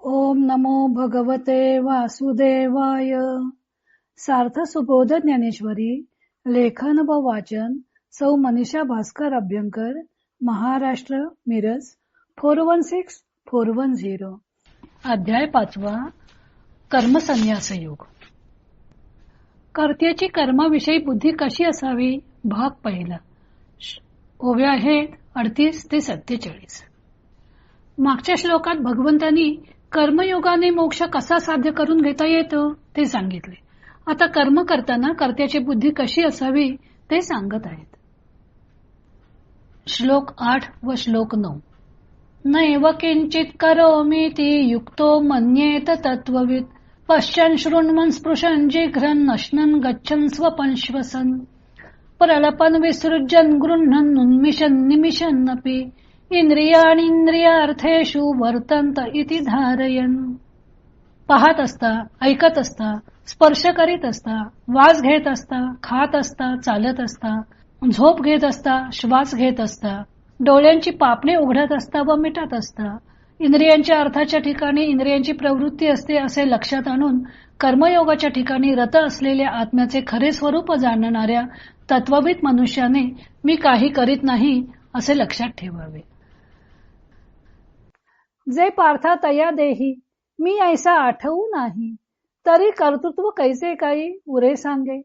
ओम नमो भगवते वासुदेवाय. सार्थ सुबोध ज्ञानेश्वरी. लेखन व वाचन सौ मनीषा भास्कर अभ्यंकर, महाराष्ट्र, मिरज 416410. अध्याय 5. कर्मसन्यास योग. कर्त्याची कर्माविषयी बुद्धी कशी असावी. भाग 1. ओव्या आहेत 38 ते 47. मागच्या श्लोकात भगवंतांनी कर्मयोगाने मोक्ष कसा साध्य करून घेता येतो ते सांगितले. आता कर्म करताना कर्त्याची बुद्धी कशी असावी ते सांगत आहेत. श्लोक 8 व श्लोक 9. नैव किंचित करोमीति युक्तो मन्येत तत्त्ववित् पश्यन् शृण्वन् स्पृशन् जिघ्रन् नश्नन् गच्छन् स्वपन् श्वसन् प्रलपन् विसृजन् गृह्णन् उन्मिषन् निमिषन्नपि इंद्रियार्थेषु वर्तन्त इति धारयन्. पाहत असता, ऐकत असता, स्पर्श करीत असता, वास घेत असता, खात असता, चालत असता, झोप घेत असता, श्वास घेत असता, डोळ्यांची पापणे उघडत असता व मिटत असता, इंद्रियांच्या अर्थाच्या ठिकाणी इंद्रियांची प्रवृत्ती असते असे लक्षात आणून कर्मयोगाच्या ठिकाणी रत असलेल्या आत्म्याचे खरे स्वरूप जाणणाऱ्या तत्वविद मनुष्याने मी काही करीत नाही असे लक्षात ठेवावे. जे पार्था तया देही मी ऐसा आठवू नाही, तरी कर्तृत्व कैसे काही उरे सांगे.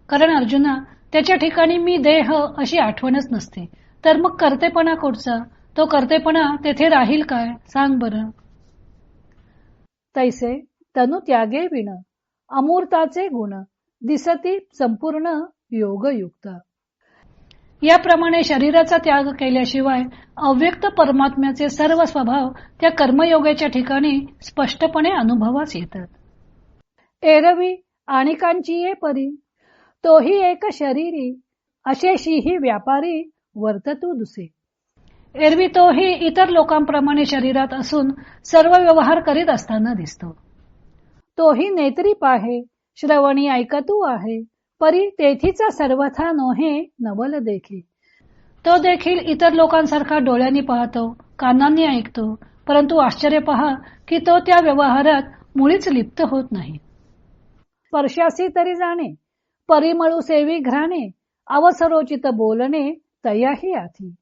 कारण अर्जुना, त्याच्या ठिकाणी मी देह अशी आठवणच नसते, तर मग कर्तेपणा कोणचा. तो कर्तेपणा तेथे राहील काय सांग बरं. तैसे तनु त्यागे विण अमूर्ताचे गुण दिसती संपूर्ण योगयुक्त. याप्रमाणे शरीराचा त्याग केल्याशिवाय अव्यक्त परमात्म्याचे सर्व स्वभाव त्या कर्मयोगाच्या ठिकाणी स्पष्टपणे अनुभवास येतात. एरवी आणिकांची ये परी तोही एक शरीरी अशेशीही व्यापारी वर्ततू दुसे. एरवी तोही इतर लोकांप्रमाणे शरीरात असून सर्व व्यवहार करीत असताना दिसतो. तोही नेत्री पाहे श्रवणी ऐकतू आहे, परी तेथीचा सर्वथा नोहे नवल देखी. तो देखील इतर लोकांसारखा डोळ्यांनी पाहतो, कानांनी ऐकतो, परंतु आश्चर्य पहा की तो त्या व्यवहारात मुळीच लिप्त होत नाही. स्पर्शासी तरी जाणे, परिमळू सेवी घ्राणे, अवसरोचित बोलणे तयाही आधी.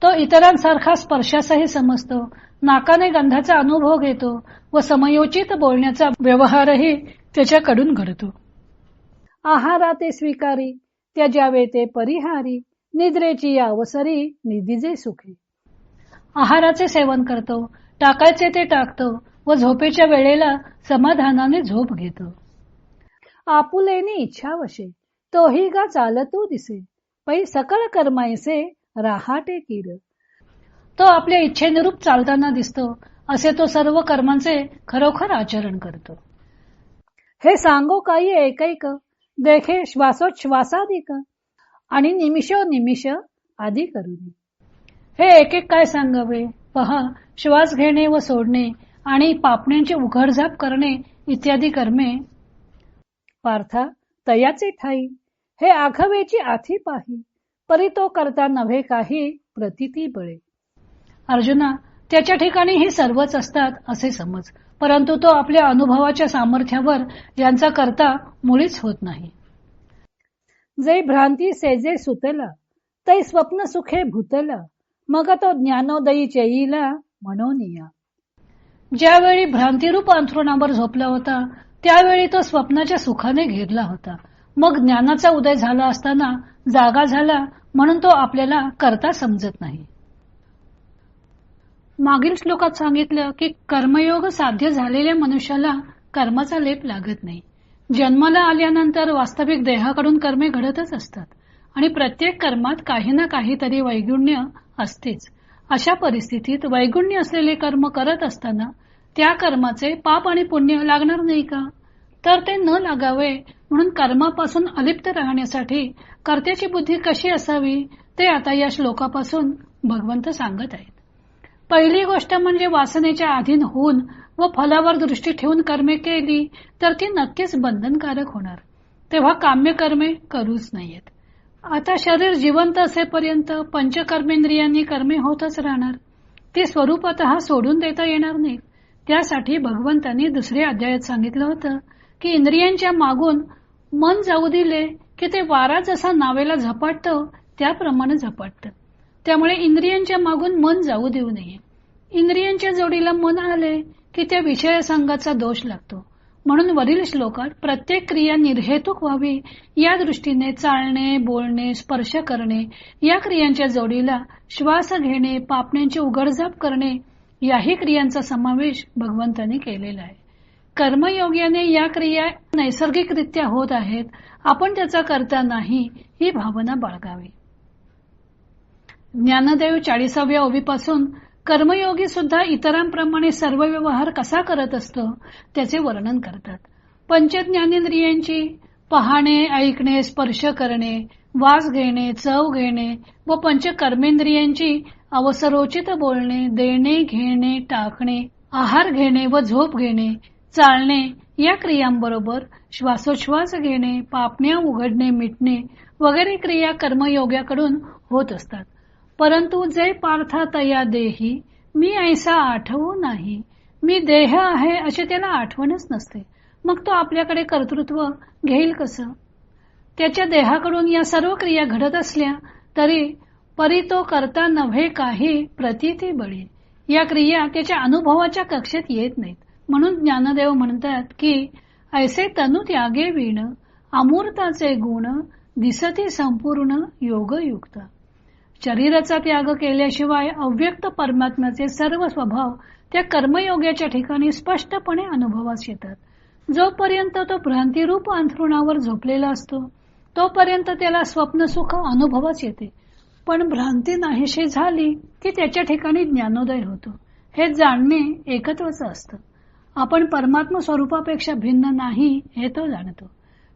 तो इतरांसारखा स्पर्शासही समजतो, नाकाने गंधाचा अनुभव घेतो व समयोचित बोलण्याचा व्यवहारही त्याच्याकडून घडतो. आहारा ते स्वीकारी त्याज्यावे ते परिहारी, निद्रेची अवसरी निधीजे सुखी. आहाराचे सेवन करतो, टाकायचे ते टाकतो व झोपेच्या वेळेला समाधानाने झोप घेतो. आपुलेनी इच्छावशे तोही गा चालतो दिसे, पै सकळ कर्मायसे राहाटे कीर. तो आपल्या इच्छेनुरूप चालताना दिसतो, असे तो सर्व कर्मांचे खरोखर आचरण करतो. हे सांगो काही एकैक देखे श्वासोच्छ्वासाधिक आणि निमिषोनिमिष आदी करून. हे एक एक काय सांगावे पहा. श्वास घेणे व सोडणे आणि पापण्यांची उघडझाप करणे इत्यादी कर्मे. पार्था तयाचे ठाई हे आघवेची आथी पाही, परी तो करता नव्हे काही प्रतीती बळे. अर्जुना, त्याच्या ठिकाणी ही सर्वच असतात असे समज, परंतु तो आपल्या अनुभवाच्या सामर्थ्यावर यांचा करता मुळीच होत नाही. जे भ्रांती सेजे सुतला तै स्वप्न सुखे भूतला, मग तो ज्ञानोदयी चेईला म्हणोनिया. ज्यावेळी भ्रांतिरूप अंथरुणावर झोपला होता त्यावेळी तो स्वप्नाच्या सुखाने घेरला होता, मग ज्ञानाचा उदय झाला असताना जागा झाला म्हणून तो आपल्याला करता समजत नाही. मागील श्लोकात सांगितलं की कर्मयोग साध्य झालेल्या मनुष्याला कर्माचा लेप लागत नाही. जन्माला आल्यानंतर वास्तविक देहाकडून कर्मे घडतच असतात आणि प्रत्येक कर्मात काही ना काहीतरी वैगुण्य असतेच. अशा परिस्थितीत वैगुण्य असलेले कर्म करत असताना त्या कर्माचे पाप आणि पुण्य लागणार नाही का. तर ते न लागावे म्हणून कर्मापासून अलिप्त राहण्यासाठी कर्त्याची बुद्धी कशी असावी ते आता या श्लोकापासून भगवंत सांगत आहेत. पहिली गोष्ट म्हणजे वासनेच्या अधीन होऊन व फलावर दृष्टी ठेवून कर्मे केली तर ती नक्कीच बंधनकारक होणार. तेव्हा काम्य कर्मे करूच नाहीयेत. आता शरीर जिवंत असेपर्यंत पंचकर्मेंद्रियांनी कर्मे होतच राहणार. ती स्वरूपतः सोडून देता येणार नाहीत. त्यासाठी भगवंतांनी दुसऱ्या अध्यायात सांगितलं होतं की इंद्रियांच्या मागून मन जाऊ दिले की ते वारा जसा नावेला झपाटतो त्याप्रमाणे झपाटतं. त्यामुळे इंद्रियांच्या मागून मन जाऊ देऊ नये. इंद्रियांच्या जोडीला मन आले की त्या विषय संघाचा दोष लागतो. म्हणून वरील श्लोकात प्रत्येक क्रिया निर्हेतुक व्हावी या दृष्टीने चालणे, बोलणे, स्पर्श करणे या क्रियांच्या जोडीला श्वास घेणे, पापण्यांची उघडझाप करणे याही क्रियांचा समावेश भगवंतांनी केलेला आहे. कर्मयोग्याने या क्रिया नैसर्गिकरित्या होत आहेत, आपण त्याचा करता नाही ही भावना बाळगावी. ज्ञानदेव 40व्या ओवीपासून कर्मयोगी सुद्धा इतरांप्रमाणे सर्व व्यवहार कसा करत असतो त्याचे वर्णन करतात. पंचज्ञानेंद्रियांची पाहणे, ऐकणे, स्पर्श करणे, वास घेणे, चव घेणे व पंचकर्मेंद्रियांची अवसरोचित बोलणे, देणे, घेणे, टाकणे, आहार घेणे व झोप घेणे, चालणे या क्रियांबरोबर श्वासोच्छ्वास घेणे, पापण्या उघडणे, मिटणे वगैरे क्रिया कर्मयोग्याकडून होत असतात. परंतु जे पार्था तया देही, मी ऐसा आठवू नाही, मी देह आहे अशी त्याला आठवणच नसते, मग तो आपल्याकडे कर्तृत्व घेईल कसं? त्याच्या देहाकडून या सर्व क्रिया घडत असल्या तरी परी तो करता नव्हे काही प्रतीती बळी, या क्रिया त्याच्या अनुभवाच्या कक्षेत येत नाहीत. म्हणून ज्ञानदेव म्हणतात की ऐसे तनु त्यागे विण, अमूर्ताचे गुण दिसती संपूर्ण योगयुक्त. शरीराचा त्याग केल्याशिवाय अव्यक्त परमात्म्याचे सर्व स्वभाव त्या कर्मयोग्याच्या ठिकाणी स्पष्टपणे अनुभवास येतात. जोपर्यंत तो भ्रांतिरूप अंथरुणावर झोपलेला असतो तोपर्यंत त्याला स्वप्न सुख अनुभवास येते, पण भ्रांती नाहीशी झाली की त्याच्या ठिकाणी ज्ञानोदय होतो. हे जाणणे एकत्वाचं असतं. आपण परमात्मा स्वरूपापेक्षा भिन्न नाही हे तो जाणतो.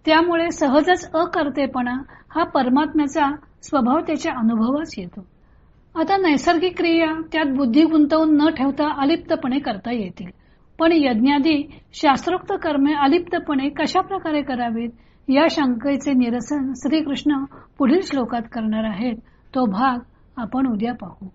त्यामुळे सहजच अकर्तेपणा हा परमात्म्याचा स्वभाव त्याच्या अनुभवास येतो. आता नैसर्गिक क्रिया त्यात बुद्धी गुंतवून न ठेवता अलिप्तपणे करता येतील, पण यज्ञादी शास्त्रोक्त कर्मे अलिप्तपणे कशा प्रकारे करावीत या शंकेचे निरसन श्रीकृष्ण पुढील श्लोकात करणार आहेत. तो भाग आपण उद्या पाहू.